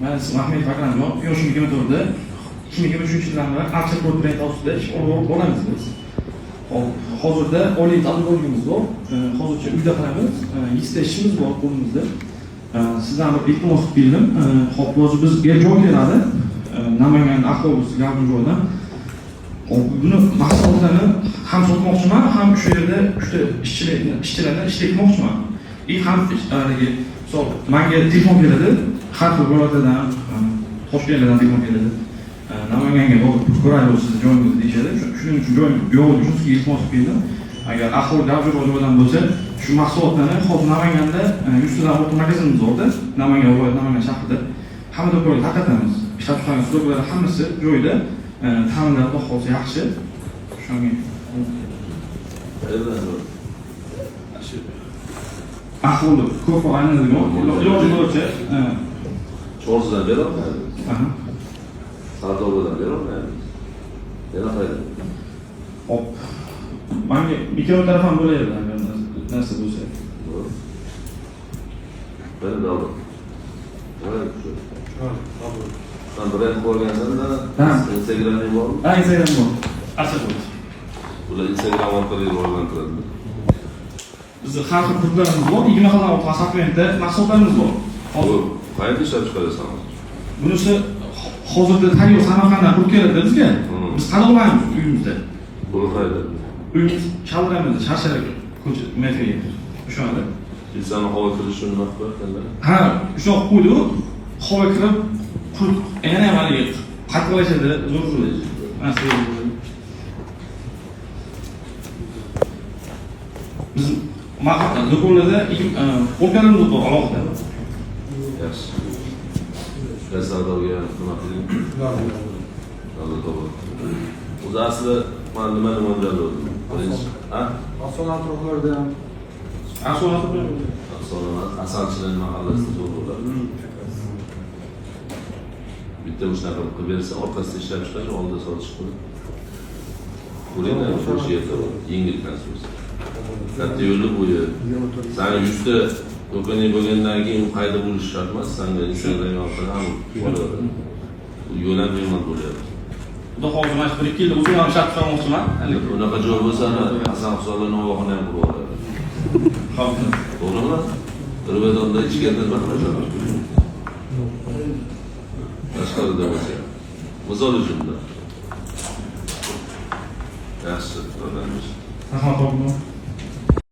Men ismim Ahmed Akramjon, yoshim 24. 2023-yildan beri Archer Corporate House'da ish olib boramiz biz. Hozirda oliy ta'lim bo'lganimiz bor. Hozircha uyda qilamiz. 100 ta ishimiz bor qo'limizda. Sizdan bir iltimos qildim. Xo'p, hozir bizga joy keladi. Namangan avtobus gavjum joydan. Buni mahsulotlarni ham sotmoqchiman, ham shu yerda uchta ishchilarni ishlatmoqchiman. Ham misol menga telefon keladi, har xil viloyatlardan, Toshkentdan telefon keladi. Namanganga borib ko'raylik sizni joyingizni deyishadi. Shuning uchun joyim yo'q uchun sizga iltimos qildim. Agar ahvol gavjum joydan bo'lsa, shu mahsulotlarni hozir Namanganda 100 tadan ortiq magazinimiz borda, Namangan viloyati, Namangan shahrida hamma do'konlarga tarqatamiz. Ishlab chiqargan suratlar hammasi joyida. Ta'minot bahosi yaxshi. Shunga ahvoli ko'p aylanadigan iloji bo'yicha Chorsidan berolmaymiz. Sardobadan berolmaymiz. Yana qayda? Hop. Menga ikkala taraf ham bo'laydi agar narsa bo'lsa. Ben de aldım. Ben buraya koygansan da Instagram'da var mı? Ha, Instagram bor. Acha qo'ydi. Bular Instagram orqali rivojlantiriladi. Bizning har xil gruppalarimiz bor, 20 xil assortimentda mahsulotlarimiz bor. Hozir qayerda ishlab chiqarasan? Bunisi hozirda tayyor Samarqanddan pul keladi bizga. Biz qadrlaymiz uyimizda. Buni qayerda? Uyimiz Chaldiramizda, Sharsharak ko'cha metroga. O'shanda. İnsanın hava kirişini nima qilib Ha, shu qo'ydi, havo kirib, quruq, yana haliga qatqalashadi, zo'r bo'ladi. Biz maqsadda do'konlarda o'rganimiz bor alohida. Yaxshi. Savdoga nima qiling? To'g'ri. O'zi aslida men nima mo'ljallardim? Birinchi, Asonatlarda asalchilar mahallasida to'g'rilar. Bitta shunaqa qilib bersa, orqasida ishlab chiqarish, oldida sotish qilib. Bularni o'sha yerda yengil konstruksiya. Katta yo'li bo'yi. Sani 100 ta do'koning bo'lgandan keyin qayda bo'lish shart emas, sanga Instagram orqali ham bo'ladi. Yo'l ham yomon bo'lyapti. Xudo xohlasa mana 1-2 yilda o'zim ham ishlab chiqarmoqchiman. Unaqa joy bo'lsa, Hasan Husanlarning ovoqini ham qurib oladi. Xo'p. To'g'rimi? Rivadonda ichganda nima qiladi? Tashqarida bo'lsa. Misol uchun. Yaxshi, to'g'ri. Rahmat.